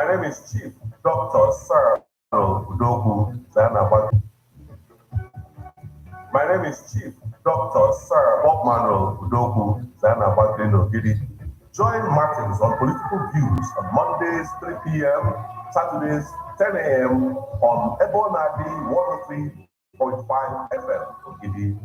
My name is Chief Dr. Sarah Udoku Zanabak. My name is Chief Dr. Sarah Bob Manuel Udoku Zanabak Gidi. Join Martins on Political Views on Mondays 3 p.m., Saturdays 10 a.m. on Ebonadi 103.5 FM Gidi.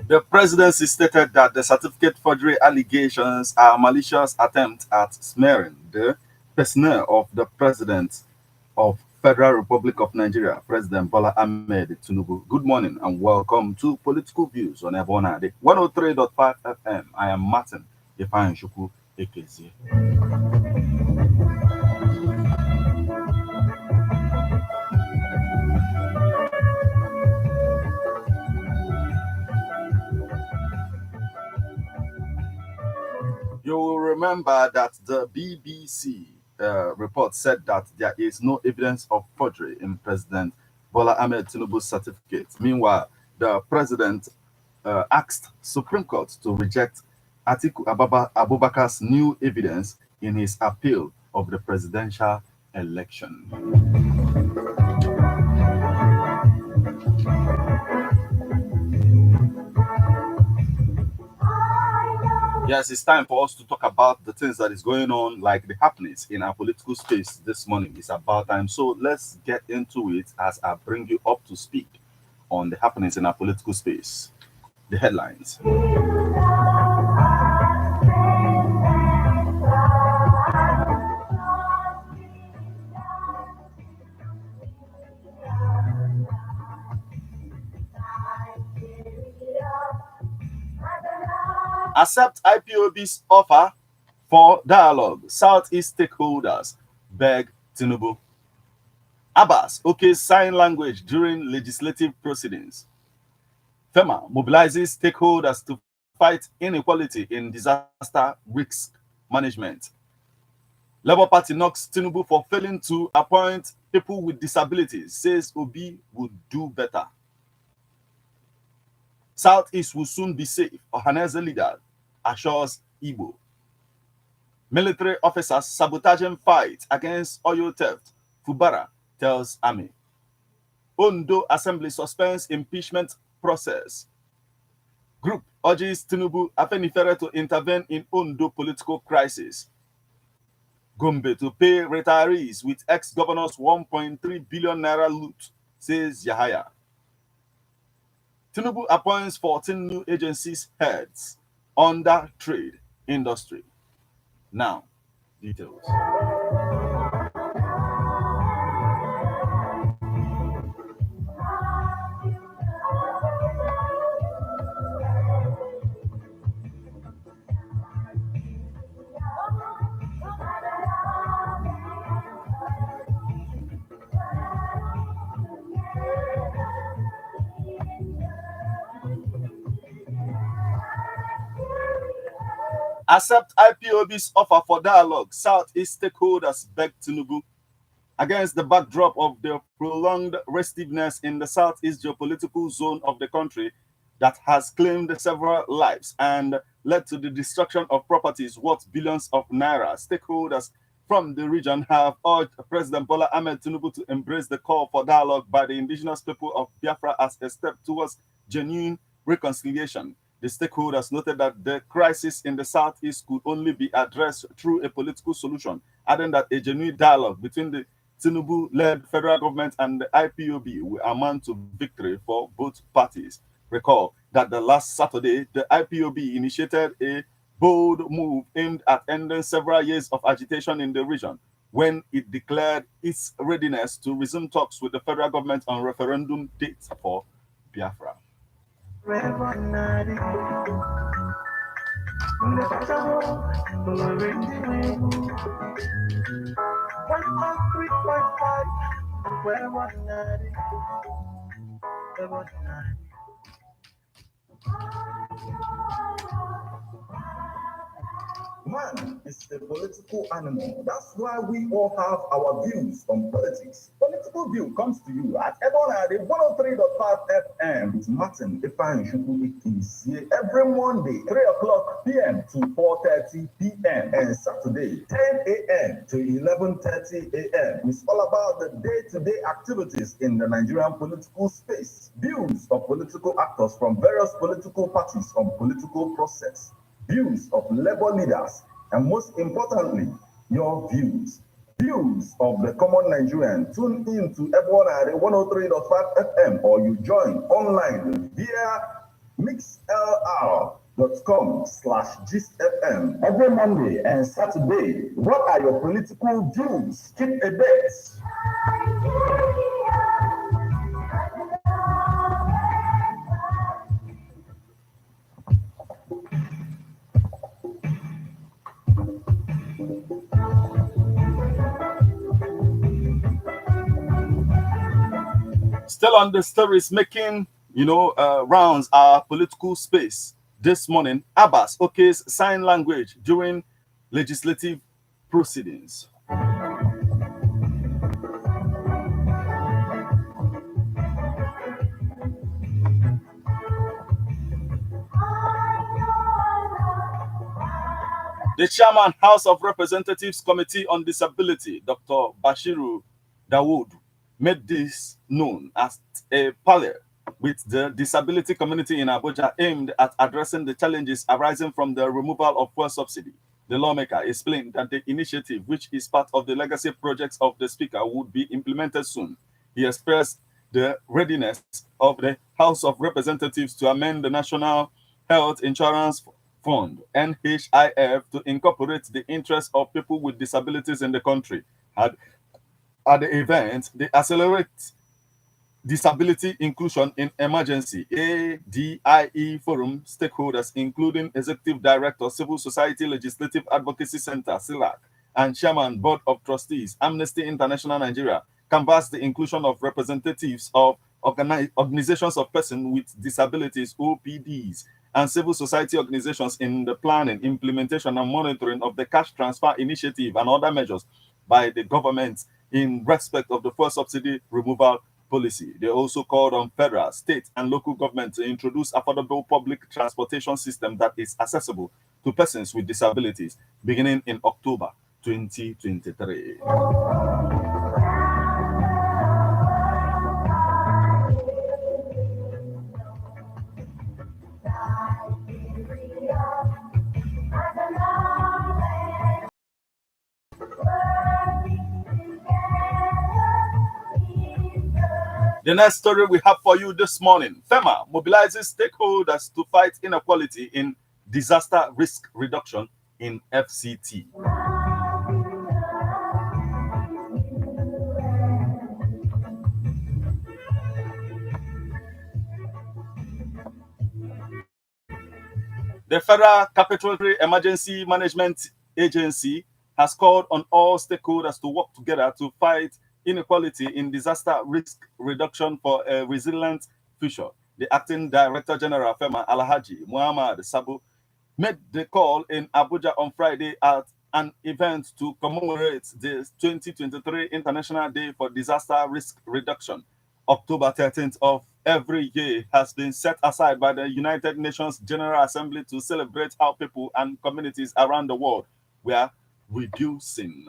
The presidency stated that the certificate forgery allegations are a malicious attempt at smearing the personnel of the President of Federal Republic of Nigeria, President Bola Ahmed Tinubu. Good morning and welcome to Political Views on Ebonade 103.5 FM. I am Martin Ifeanyi Ekezi. You will remember that the BBC report said that there is no evidence of forgery in President Bola Ahmed Tinubu's certificate. Meanwhile, the president asked Supreme Court to reject Atiku Abubakar's new evidence in his appeal of the presidential election. Yes, it's time for us to talk about the things that is going on, like the happenings in our political space this morning. It's about time. So let's get into it as I bring you up to speed on the happenings in our political space. The headlines. Accept IPOB's offer for dialogue. Southeast stakeholders beg Tinubu. Abbas, okay, sign language during legislative proceedings. FEMA mobilizes stakeholders to fight inequality in disaster risk management. Labour Party knocks Tinubu for failing to appoint people with disabilities, says Obi would do better. Southeast will soon be safe, Ohaneze leader assures Igbo. Military officers sabotaging fight against oil theft, Fubara tells army. Ondo Assembly suspends impeachment process. Group urges Tinubu Afenifere to intervene in Ondo political crisis. Gombe to pay retirees with ex-governors 1.3 billion naira loot, says Yahaya. Tinubu appoints 14 new agencies heads under trade industry. Now, details. Accept IPOB's offer for dialogue. Southeast stakeholders beg Tinubu. Against the backdrop of the prolonged restiveness in the Southeast geopolitical zone of the country that has claimed several lives and led to the destruction of properties worth billions of naira, stakeholders from the region have urged President Bola Ahmed Tinubu to embrace the call for dialogue by the indigenous people of Biafra as a step towards genuine reconciliation. The stakeholders noted that the crisis in the Southeast could only be addressed through a political solution, adding that a genuine dialogue between the Tinubu-led federal government and the IPOB will amount to victory for both parties. Recall that the last Saturday, the IPOB initiated a bold move aimed at ending several years of agitation in the region, when it declared its readiness to resume talks with the federal government on referendum dates for Biafra. Man is a political animal. That's why we all have our views on politics. Political View comes to you at Ebonade 103.5 FM with Martin Ifeanyi Chukwu every Monday, 3 o'clock p.m. to 4:30 p.m. and Saturday, 10 a.m. to 11:30 a.m. It's all about the day-to-day activities in the Nigerian political space. Views of political actors from various political parties on political process. Views of labor leaders, and most importantly, your views. Views of the common Nigerian. Tune in to Ebonade 103.5 FM or you join online via mixlr.com/gistfm every Monday and Saturday. What are your political views? Keep a date. Still on the stories making, rounds our political space this morning. Abbas okays sign language during legislative proceedings. The chairman, House of Representatives Committee on Disability, Dr. Bashiru Dawood, made this known as a parley with the disability community in Abuja aimed at addressing the challenges arising from the removal of fuel subsidy. The lawmaker explained that the initiative, which is part of the legacy projects of the Speaker, would be implemented soon. He expressed the readiness of the House of Representatives to amend the National Health Insurance Fund, NHIF, to incorporate the interests of people with disabilities in the country. At the event, the Accelerate Disability Inclusion in Emergency ADIE Forum stakeholders, including Executive Director, Civil Society Legislative Advocacy Center, CILAC, and Chairman, Board of Trustees, Amnesty International Nigeria, canvassed the inclusion of representatives of organizations of persons with disabilities, OPDs, and civil society organizations in the planning, implementation, and monitoring of the cash transfer initiative and other measures by the government in respect of the fuel subsidy removal policy. They also called on federal, state, and local government to introduce affordable public transportation system that is accessible to persons with disabilities beginning in October 2023. The next story we have for you this morning. FEMA mobilizes stakeholders to fight inequality in disaster risk reduction in FCT. The Federal Capital Emergency Management Agency has called on all stakeholders to work together to fight inequality in disaster risk reduction for a resilient future. The acting director general, FEMA, Alhaji Muhammad Sabu, made the call in Abuja on Friday at an event to commemorate the 2023 International Day for Disaster Risk Reduction. October 13th of every year has been set aside by the United Nations General Assembly to celebrate how people and communities around the world were reducing.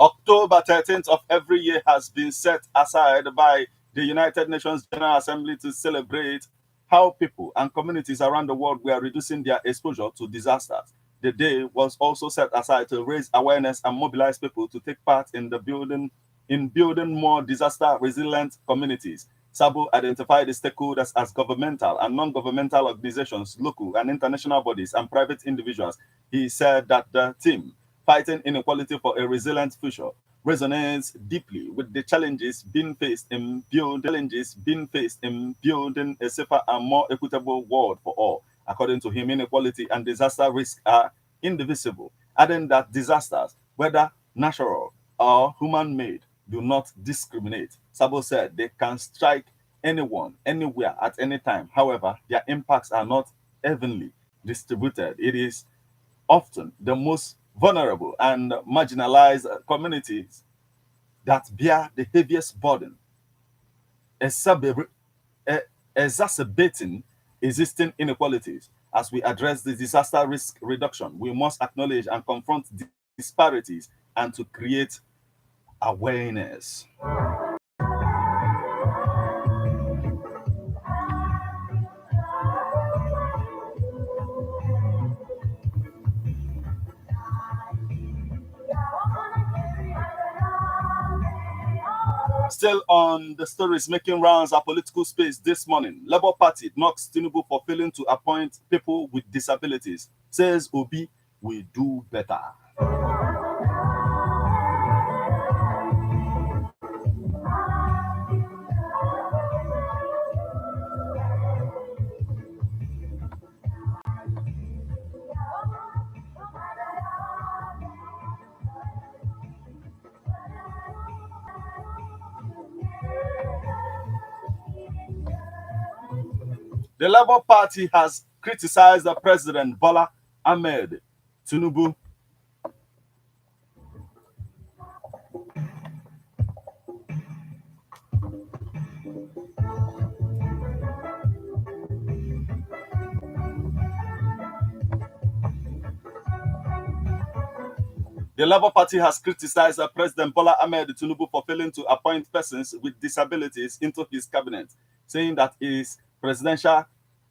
October 13th of every year has been set aside by the United Nations General Assembly to celebrate how people and communities around the world were reducing their exposure to disasters. The day was also set aside to raise awareness and mobilize people to take part in building more disaster-resilient communities. Sabo identified the stakeholders as governmental and non-governmental organizations, local and international bodies, and private individuals. He said that the team fighting inequality for a resilient future resonates deeply with the challenges being faced in building a safer and more equitable world for all. According to him, inequality and disaster risk are indivisible, adding that disasters, whether natural or human-made, do not discriminate. Sabo said they can strike anyone, anywhere, at any time. However, their impacts are not evenly distributed. It is often the most vulnerable and marginalized communities that bear the heaviest burden, exacerbating existing inequalities. As we address the disaster risk reduction, we must acknowledge and confront disparities and to create awareness. Still on the stories making rounds at political space this morning, Labour Party knocks Tinubu for failing to appoint people with disabilities. Says Obi will do better. The Labour Party has criticized the President Bola Ahmed Tinubu The Labour Party has criticized President Bola Ahmed Tinubu for failing to appoint persons with disabilities into his cabinet, saying that his presidential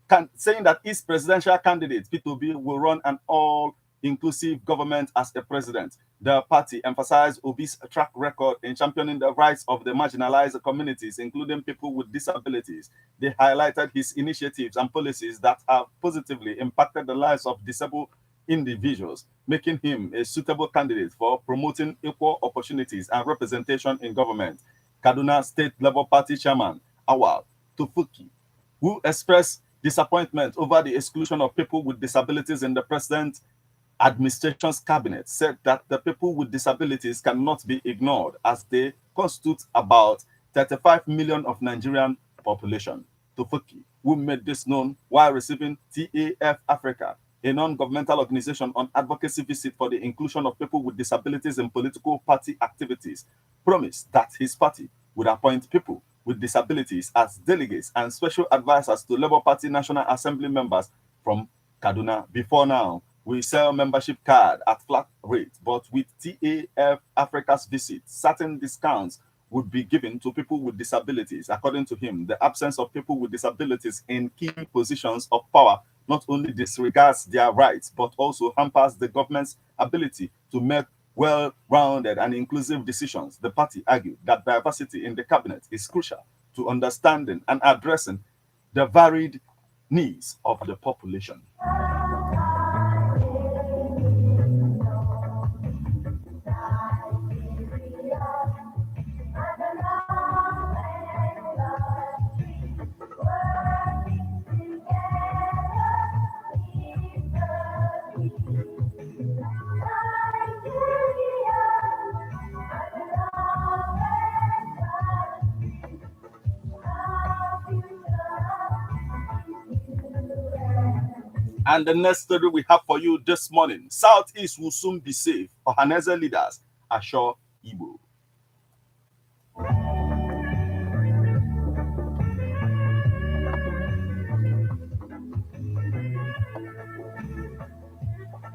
candidate peterobi will run an all-inclusive government as a president. The party emphasized Obi's track record in championing the rights of the marginalized communities, including people with disabilities. They highlighted his initiatives and policies that have positively impacted the lives of disabled individuals, making him a suitable candidate for promoting equal opportunities and representation in government. Kaduna State Labour Party Chairman Awal Tufuki, who expressed disappointment over the exclusion of people with disabilities in the president's administration's cabinet, said that the people with disabilities cannot be ignored as they constitute about 35 million of Nigerian population. Tufuki, who made this known while receiving TAF Africa, a non-governmental organization on advocacy visit for the inclusion of people with disabilities in political party activities, promised that his party would appoint people with disabilities as delegates and special advisors to Labour Party National Assembly members from Kaduna. Before now, we sell membership card at flat rate, but with TAF Africa's visit, certain discounts would be given to people with disabilities. According to him, the absence of people with disabilities in key positions of power not only disregards their rights, but also hampers the government's ability to make well-rounded and inclusive decisions. The party argued that diversity in the cabinet is crucial to understanding and addressing the varied needs of the population. And the next story we have for you this morning, Southeast will soon be safe. Ohaneze leaders assure Igbo.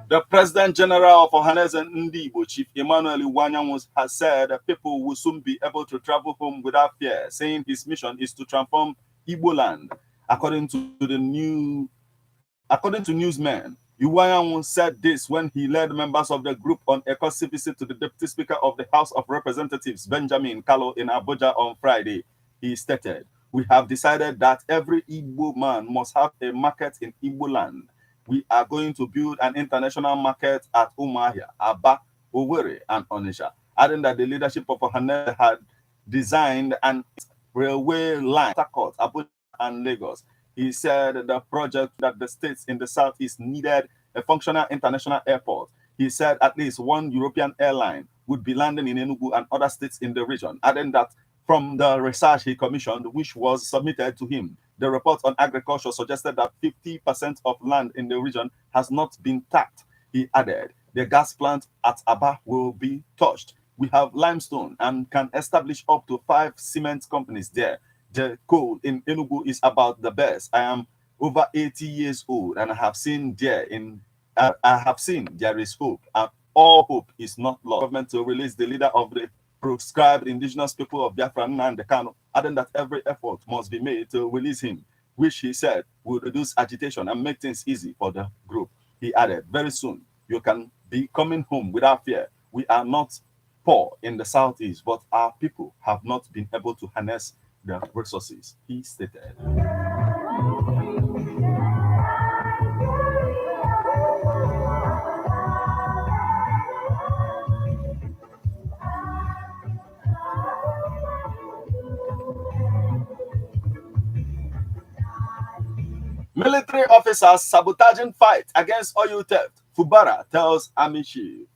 The President General of Ohaneze Ndigbo, Chief Emmanuel Iwanyanwu, has said that people will soon be able to travel home without fear, saying his mission is to transform Igbo land. According to newsmen, Iwayan said this when he led members of the group on a courtesy visit to the Deputy Speaker of the House of Representatives, Benjamin Kalu, in Abuja on Friday. He stated, "We have decided that every Igbo man must have a market in Igbo land. We are going to build an international market at Umuahia, Aba, Owerri, and Onitsha," adding that the leadership of Ohanaeze had designed an railway line across Abuja and Lagos. He said the project that the states in the southeast needed a functional international airport. He said at least one European airline would be landing in Enugu and other states in the region, adding that from the research he commissioned, which was submitted to him, the report on agriculture suggested that 50% of land in the region has not been tapped. He added, the gas plant at Aba will be touched. We have limestone and can establish up to 5 cement companies there. The coal in Enugu is about the best. I am over 80 years old and I have seen there is hope, and all hope is not lost. Government to release the leader of the proscribed indigenous people of Biafra, nnamdikanu, adding that every effort must be made to release him, which he said would reduce agitation and make things easy for the group. He added, very soon you can be coming home without fear. We are not poor in the southeast, but our people have not been able to harness the resources, he stated. Military officers sabotaging fight against oil theft. Fubara tells Army chief.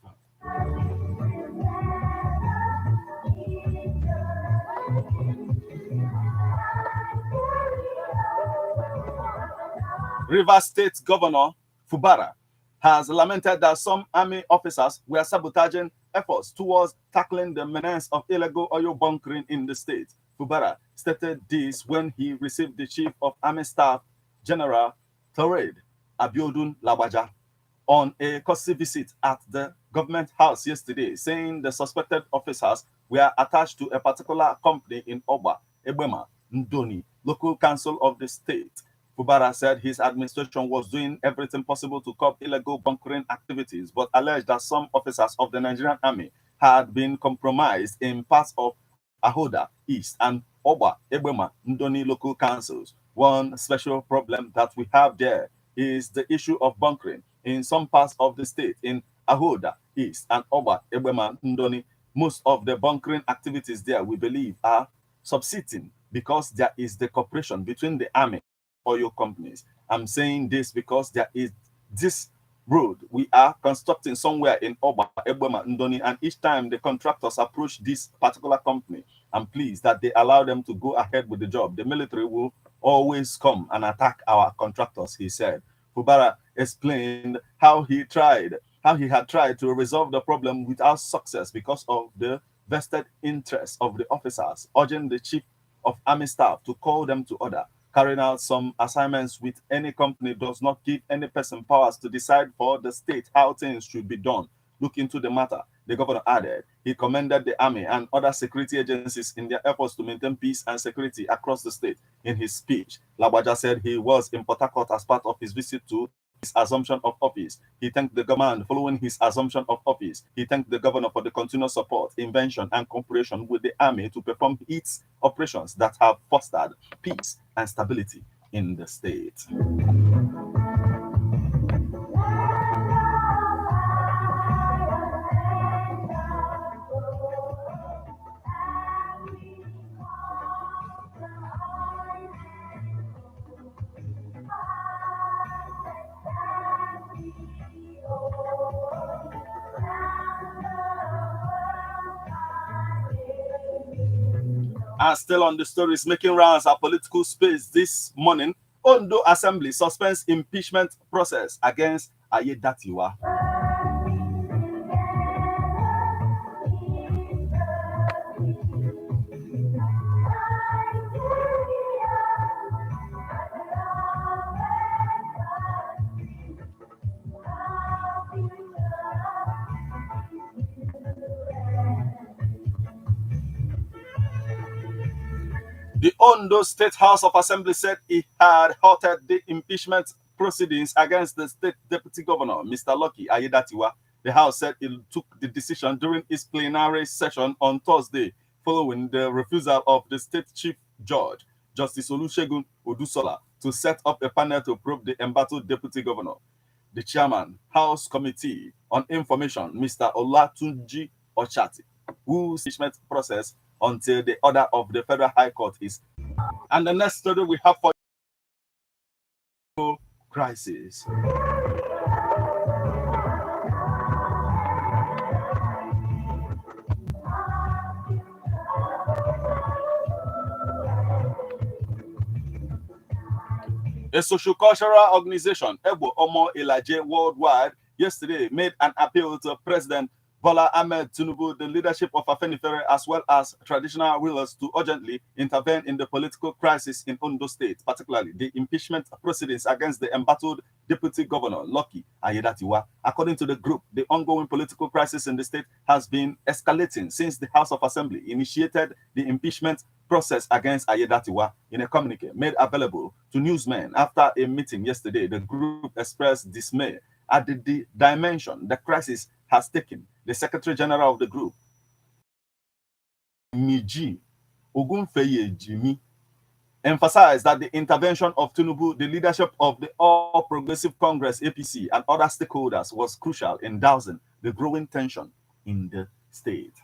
Rivers State Governor Fubara has lamented that some army officers were sabotaging efforts towards tackling the menace of illegal oil bunkering in the state. Fubara stated this when he received the Chief of Army Staff General Taured Abiodun Lawaja on a courtesy visit at the government house yesterday, saying the suspected officers were attached to a particular company in Oba, Ebema, Ndoni, local council of the state. Fubara said his administration was doing everything possible to curb illegal bunkering activities, but alleged that some officers of the Nigerian army had been compromised in parts of Ahoda East and Oba, Ebema, Ndoni local councils. One special problem that we have there is the issue of bunkering in some parts of the state in Ahoda East and Oba, Ebema, Ndoni. Most of the bunkering activities there, we believe, are subsisting because there is the cooperation between the army oil companies. I'm saying this because there is this road we are constructing somewhere in Oba, Ebema, Ndoni, and each time the contractors approach this particular company, I'm pleased that they allow them to go ahead with the job. The military will always come and attack our contractors, he said. Fubara explained how he had tried to resolve the problem without success because of the vested interests of the officers, urging the chief of army staff to call them to order. Carrying out some assignments with any company does not give any person powers to decide for the state how things should be done. Look into the matter, the governor added. He commended the army and other security agencies in their efforts to maintain peace and security across the state. In his speech, Lawaja said he was in Port Harcourt as part of his visit to his assumption of office. He thanked the government following his assumption of office. He thanked the governor for the continuous support, invention, and cooperation with the army to perform its operations that have fostered peace and stability in the state. And still on the stories making rounds at political space this morning, Ondo Assembly suspends impeachment process against Ayedatiwa. The Ondo State House of Assembly said it had halted the impeachment proceedings against the state deputy governor, Mr. Lucky Ayedatiwa. The House said it took the decision during its plenary session on Thursday, following the refusal of the state chief judge, Justice Olusegun Odusola, to set up a panel to probe the embattled deputy governor. The chairman, House Committee on Information, Mr. Olatunji Ochati, whose impeachment process until the order of the Federal High Court is. And the next story we have for you, crisis. A social-cultural organization, Ebo Omo Elaje Worldwide, yesterday made an appeal to President Bola Ahmed Tinubu, the leadership of Afenifere, as well as traditional rulers, to urgently intervene in the political crisis in Ondo State, particularly the impeachment proceedings against the embattled Deputy Governor Lucky Ayedatiwa. According to the group, the ongoing political crisis in the state has been escalating since the House of Assembly initiated the impeachment process against Ayedatiwa. In a communique made available to newsmen after a meeting yesterday, the group expressed dismay at the dimension the crisis has taken. The Secretary General of the group, Miji Ogunfeye Jimi, emphasized that the intervention of Tinubu, the leadership of the All Progressive Congress (APC), and other stakeholders was crucial in dousing the growing tension in the state.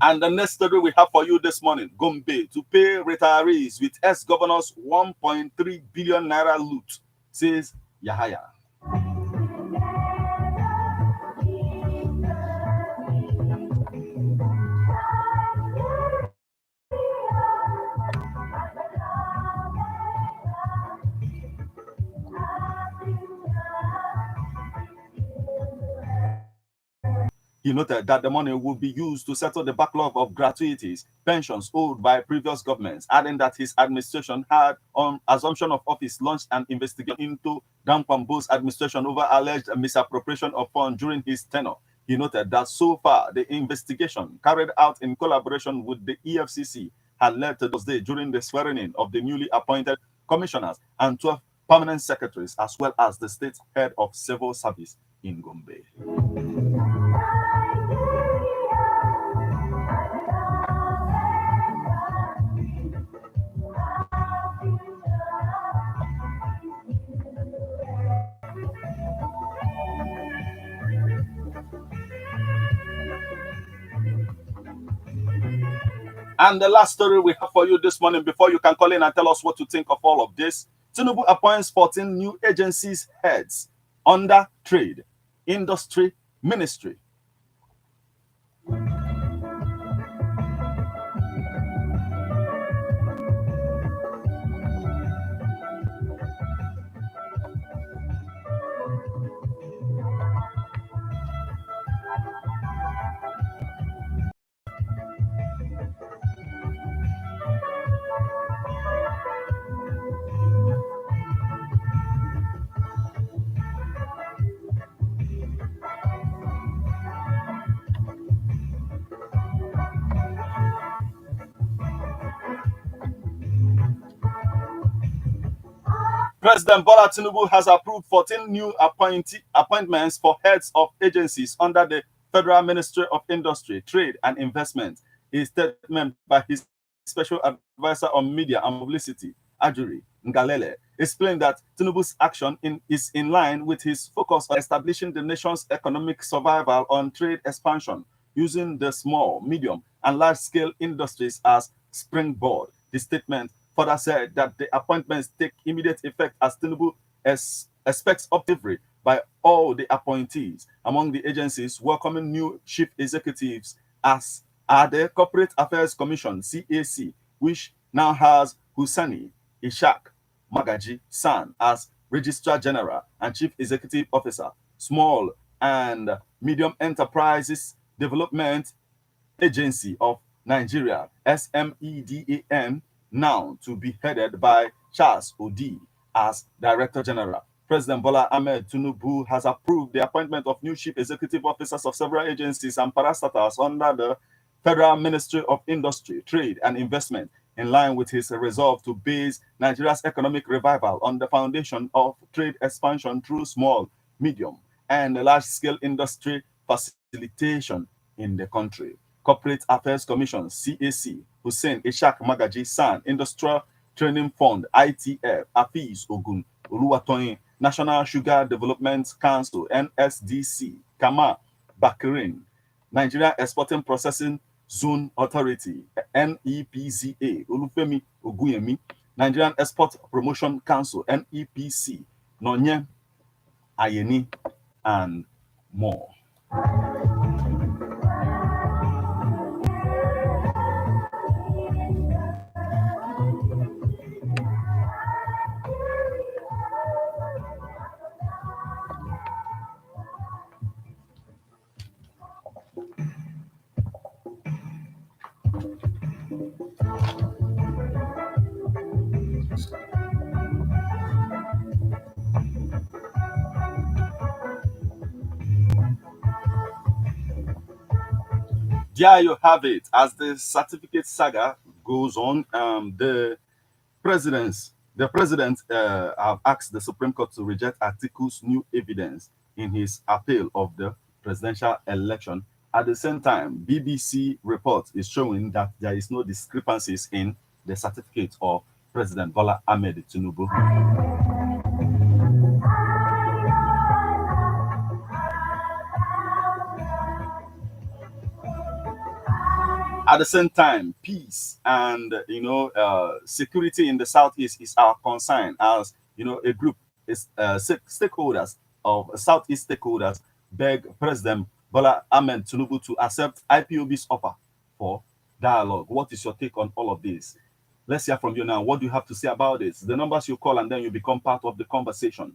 And the next story we have for you this morning, Gombe to pay retirees with ex-governor's 1.3 billion naira loot, says Yahaya. He noted that the money will be used to settle the backlog of gratuities, pensions owed by previous governments, adding that his administration had, on assumption of office, launched an investigation into Dampambo's administration over alleged misappropriation of funds during his tenure. He noted that so far, the investigation carried out in collaboration with the EFCC had led to Thursday during the swearing-in of the newly appointed commissioners and 12 permanent secretaries, as well as the state head of civil service in Gombe. And the last story we have for you this morning, before you can call in and tell us what you think of all of this, Tinubu appoints 14 new agencies heads under Trade, Industry, Ministry. President Bola Tinubu has approved 14 new appointments for heads of agencies under the Federal Ministry of Industry, Trade and Investment. A statement by his special advisor on media and publicity, Ajuri Ngalele, explained that Tinubu's action is in line with his focus on establishing the nation's economic survival on trade expansion, using the small, medium, and large-scale industries as springboard. The statement further said that the appointments take immediate effect as Tinubu expects delivery by all the appointees. Among the agencies welcoming new chief executives as are the Corporate Affairs Commission, CAC, which now has Hussaini Ishaq Magaji San as Registrar General and Chief Executive Officer. Small and Medium Enterprises Development Agency of Nigeria, SMEDAN, now to be headed by Charles Odi, as Director General. President Bola Ahmed Tinubu has approved the appointment of new chief executive officers of several agencies and parastatals under the Federal Ministry of Industry, Trade and Investment, in line with his resolve to base Nigeria's economic revival on the foundation of trade expansion through small, medium, and large-scale industry facilitation in the country. Corporate Affairs Commission, CAC, Hussein Ishaq Magaji San, Industrial Training Fund, ITF, Afis Ogun, Oluwatoyin, National Sugar Development Council, NSDC, Kama, Bakirin, Nigeria Exporting Processing Zone Authority, NEPZA, Olufemi Oguyemi, Nigerian Export Promotion Council, NEPC, Nonye, Ayeni, and more. There you have it. As the certificate saga goes on, the president have asked the Supreme Court to reject Atiku's new evidence in his appeal of the presidential election. At the same time, BBC report is showing that there is no discrepancies in the certificate of President Bola Ahmed Tinubu. At the same time, peace and security in the southeast is our concern. As a group is stakeholders of southeast stakeholders beg President Bola Ahmed Tinubu to accept IPOB's offer for dialogue. What is your take on all of this? Let's hear from you now. What do you have to say about this? The numbers you call and then you become part of the conversation: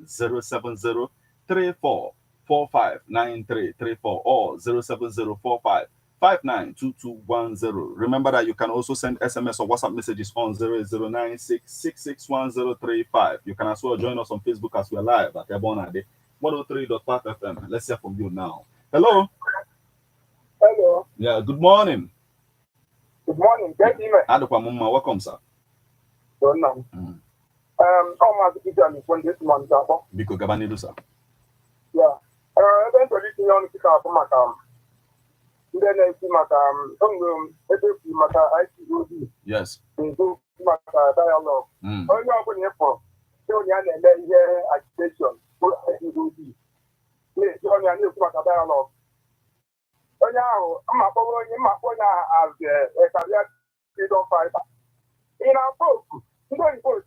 070-3445-9334 or 07045 592210. Remember that you can also send SMS or WhatsApp messages on 00966611035. You can as well join us on Facebook as we are live at Ebonade 103.5 FM. Let's hear from you now. Hello. Hello. Yeah, good morning. Good morning. Good evening. Welcome, sir. Good morning. Biko Gabanidu, sir. Yeah. Eventually, on yes. Dialogue. Dialogue. Onye ahụ mmakpọrọ onye as a career freedom fighter. In our book, ndị oyibo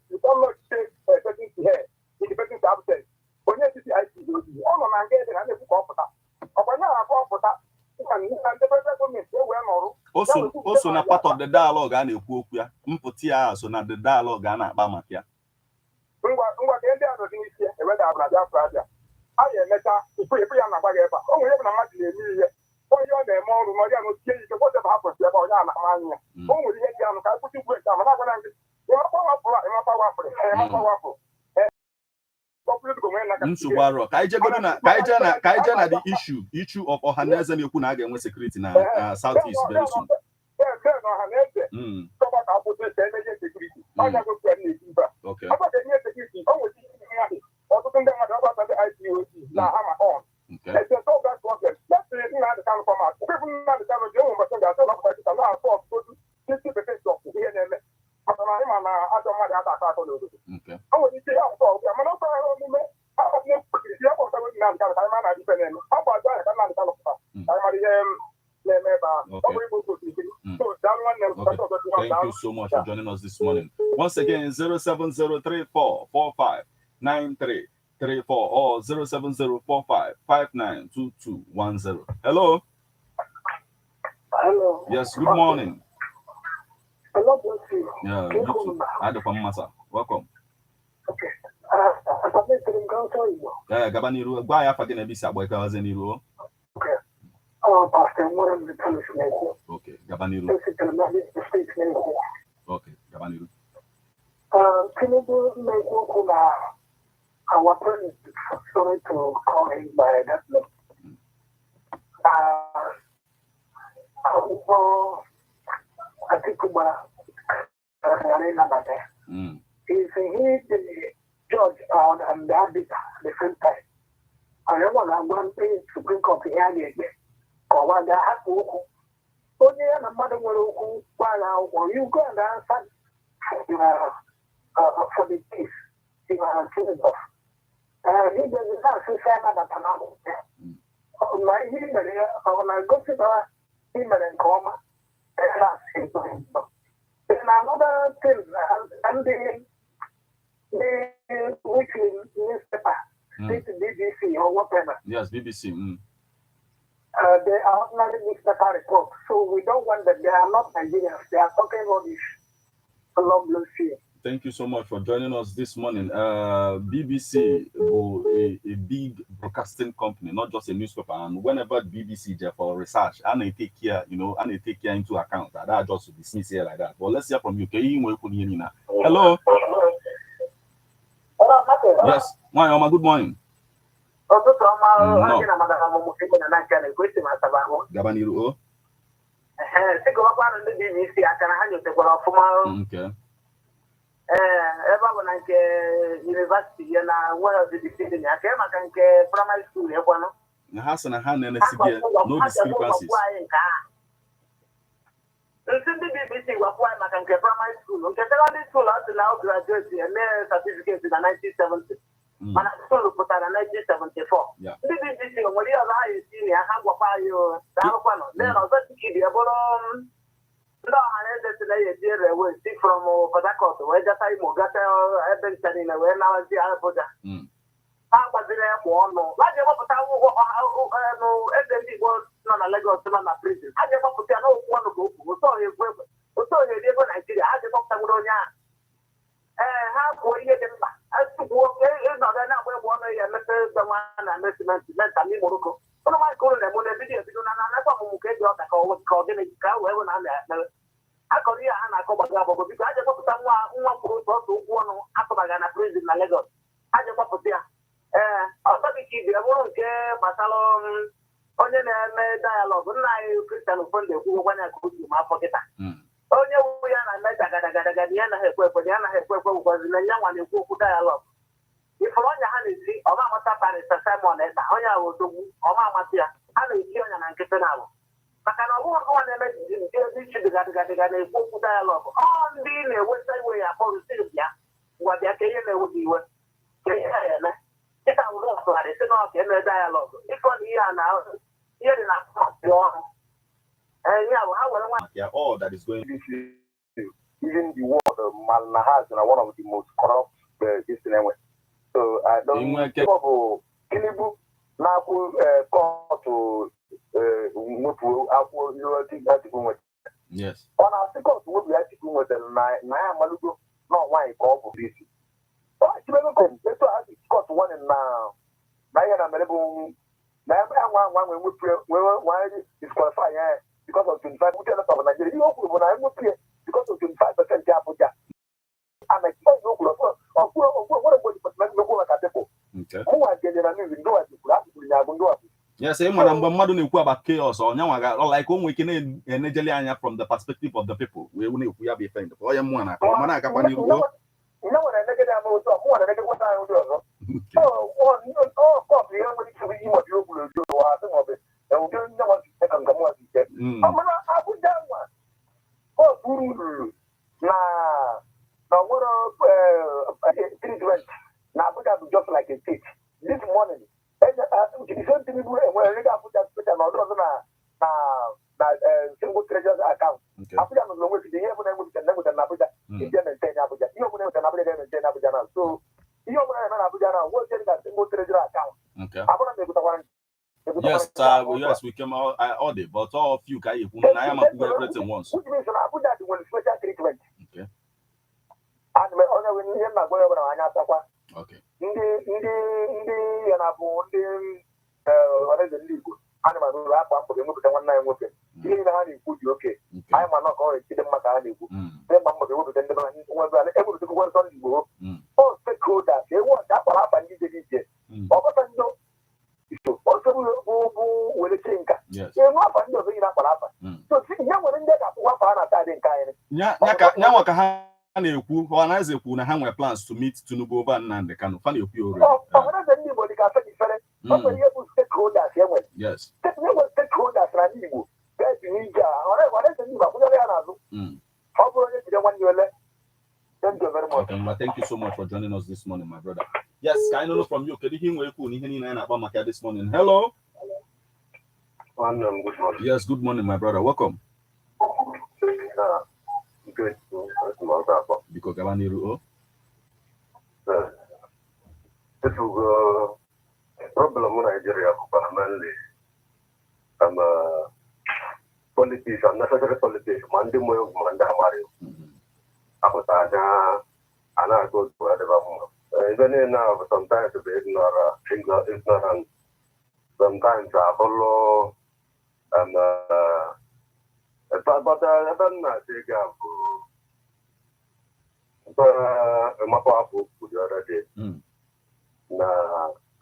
say setting to hair, independent absence. Onye titi IPOB, ọ nọ na nga ede na na-ekwu ka ọ pụta. Ọkwanye na-akọ ọpụta, o so na part of the dialogue a na-ekwu okwu ya. Mpụta ya so na the dialogue a na-akpa maka ya. Ngwa ka ndị a nọdị n'isi ya eweda abụra Biafra abịa. A ga-emecha tupu ya na-agba gị ebe a. O nwere ebe na mmadụ na-eme ihe. Onye ọ na-eme ọrụ na ọrịa n'otie ike kpọtebe ha kwesịrị ebe onye a na-ama anya ya. O nwere ihe dị anụ ka akwụsị igwe nke a mana agwana gị ịmapawapụrụ nsogbu arọ ka anyị je na the issue of ọhaneze na-ekwu na a ga-enwe security na southeast very soon. Okay. Thank you so much for joining us this morning. Once again, 07034459334 or 07045592210. Hello. Hello. Yes, good morning. Hello, bless you. Yeah, you too. Adopamasa. Welcome. Okay. Yeah, Gabaniru. Why are you going to be Okay. Pastor, okay, Gabaniru. Okay, Gabaniru. Tinubu make our president, sorry to call him by that name. Is he the judge and the arbiter at the same time? I don't want to Supreme Court here again. Or what they have to only a mother will while you go and answer for the case. You are killing off. He doesn't have to say that my email, when I go to the email and coma, and ask him to him. Then another thing, and the weekly newspaper, BBC or whatever. Yes, BBC. They are ordinary newspaper report, so we don't want that they are not Nigerians. They are talking about this. Long blue sea. Thank you so much for joining us this morning. BBC is a big broadcasting company, not just a newspaper. And whenever BBC there for research, and they take care, and they take care into account that I just dismiss here like that. But let's hear from you. Hello. Yes. Good morning. Okay. Ebe bụ na nke university ya na nwere of the decision ya ka maka nke primary school ya kwano ha sị na ha na-enesigie no discrepancies. Ndị BBC gwakwa maka nke primary school nke secondary school ọ sị na ọ graduate eme certificate na 1970 mana school pụtara na 1974. Ndị BBC nwere ihe ọzọ ha esi na ha gwakwa ya daalụkwanụ lee na ọzọ tikidi ya bụrụ no, I had to we stick from Port Harcourt. We just I got eventually when I was the Abuja. I was there for no. Like you want to tell no, everything was not a Lagos to a prison. I just want to tell no one to go. So you go Nigeria. I just want to go down. How go you get back? As to go, not enough. We want to the one and measurement and Morocco. One of my calling them when the video is not who get your call in a car wherever I'm at. I call you and I call my grandma because I just want someone who wants to go on after my prison in Lagos. I just want to say, I'll talk to you. I won't care, Masalon, on the dialogue. When I Christian Sunday, who when I could do my pocket. Only we are not Gadiana have for Diana have was in a young one who could dialogue. If on your hand is free, or Mamma Paris, Simon, and Oya will do, or Mamma Tia, I will hear and Kitanao. I can always go and make this dialogue. On being a Western way upon Sylvia, what they are would be what they are. If I would also have a dialogue. If on here now, here in our and yeah, all that is going even the world of Malnahas and one of the most corrupt anyway. So I don't know Tinubu now call to yes. On our second, what we have to do with the Malugo, not why call for this. Oh, it's never come. Let's have it got one in now. Diana Melbourne. Never one when we pray, why is qualified because of 25% of Nigeria. You open when I would pray because of 25% Abuja. I'm a small local of what about the local people. Okay. Who are getting a new window at the yes, mmadụ na-ekwu about chaos or nyanwa like onwe ike na-enejeli anya from the perspective of the people. We na-ekwu ya bụ ife ndụ. Onye mmụọ na akọ mana akakwa n'iru. Just like a state. This morning, single treasurer's account. So, single treasurer account. Okay. Yes, yes, we came out all day, but all of you guys, I am everything once. Which means Abuja will special treatment. Okay. And my other when you are going over okay. What is the legal? Animal wrap up for the one night with it. Even the honey food, okay. I'm not going to the Makani. Then Mamma would attend the money, able to go on you. Oh, stakeholders, they want that will happen. Also, will think. Yes. You're not going to be up. So, see, you wouldn't get up one part of that in kind. Na-ekwu ọhanaeze kwuru na ha nwere plans to meet Tinubu over nnamdikanu. Fa na-ekwu already. Anybody can say different. But when you stakeholders, yes. Stakeholders are new. That's the media. Thank you very much. Okay, well, thank you so much for joining us this morning, my brother. Yes, I know from you. Can you hear me this morning? Hello. Good morning. Yes, good morning, my brother. Welcome. Good. Because Gabaniru. This is a problem in Nigeria, mainly. I'm a politician, necessary politician. Mandi moyo manda mario. Akutanya, ana go to whatever. Even now, sometimes to be ignorant. Sometimes I follow. But I don't know. The other day. I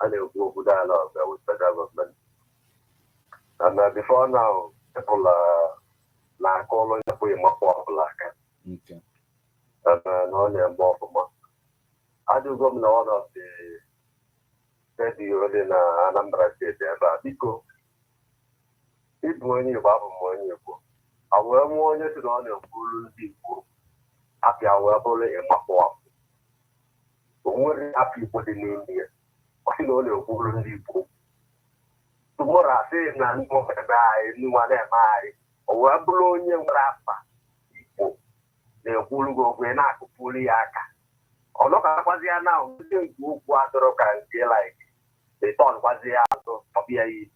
will go to dialogue with the government. And before now, people are calling the way more popular. Okay. And only a more for months. I do go in one of the steady in Anambra State, but because it's when you have money, I will want you to know full people. After I will bully in my form. When happy for the name here, I know the full people. Tomorrow I say, none more die, no one am I, or a blowing young rapper. They will go when I could pull the aka. Or look at what they are now, they go water can feel like they thought was the answer for BIE.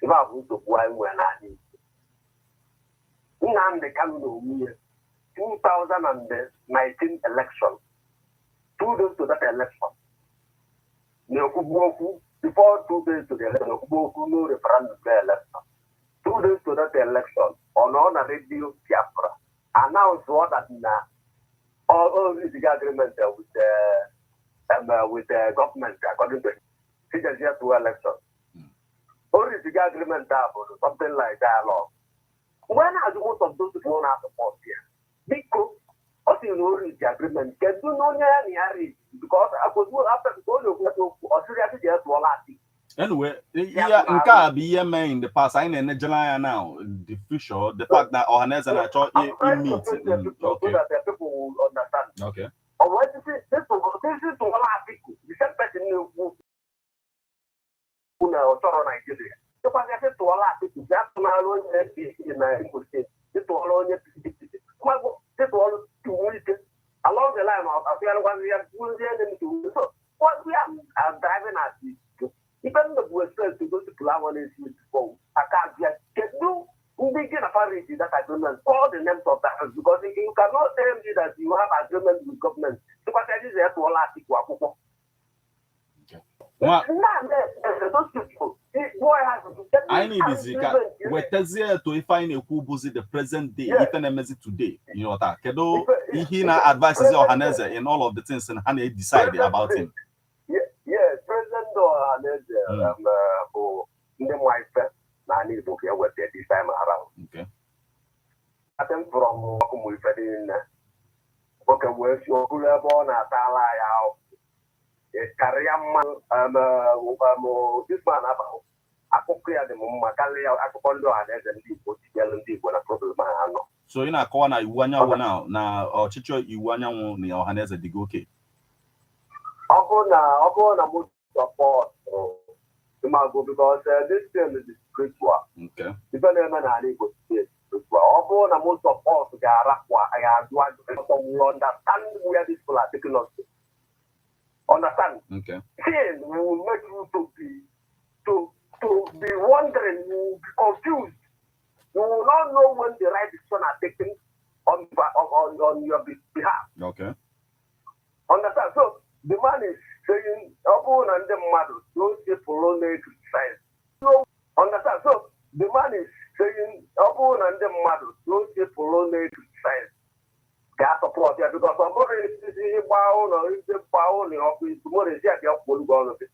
If I was to go when I need. nnamdikanu 2019 election. 2 days to that election. Before 2 days to the election, no referendum election. 2 days to that election, on a radio Biafra, announced what that all this agreement with the government according to the 2 election. All this agreement something like dialogue. When are most of those people not support here? Because also you know the agreement can do no near because I was after the goal of Australia to all. Anyway, yeah, be in the past. I in July now. The future, the fact that Ohanes and I thought you meet. Okay. So that people will understand. Okay. Or what is it? This is to all people. The same person who Nigeria. So what I said to all people, that's my own in English. This to all this all to along the line of what we are doing. So what we are driving at this. Even the West to go to Pulawan is before. I can't get no begin a parity that agreement, all the names of that, because you cannot tell me that you have agreement with government. Because that is there to all people. I need this. To if I know who was the present day, even today, you know that. Kedo, he now advises Ohaneze in all of the things and Hane decided about him. Yes, President Ohaneze, for the wife, Nani book here was there this time around. Okay. I think from we fed in okay, where's your born at Alaya? This man about Apokia the Mumakalia, Apondo, and people when a problem. So in a corner, you want now, or Chicho, you want your Ohaneze Digoke. I'll go on a mood support because this thing is spiritual. Okay. Depending on how they go to spiritual. I'll go on a mood support to Garakwa. I understand where these people are taking us to. Understand? Okay. Sin will make you to be wondering, you will be confused. You will not know when the right decision are taken on your behalf. Okay. Understand? So the man is saying, "Open and the mother, those people only criticize." So understand? So the man is saying, mmadụ n'oche pụrụ na-ekritisaiz ga-asọpọt ya bikọs ọ bụrụ isi ịgba ụlọ ndị gba ụlọ ọkụ isi mụrụ ezi adị ọkpụ olugbo ọnụ gị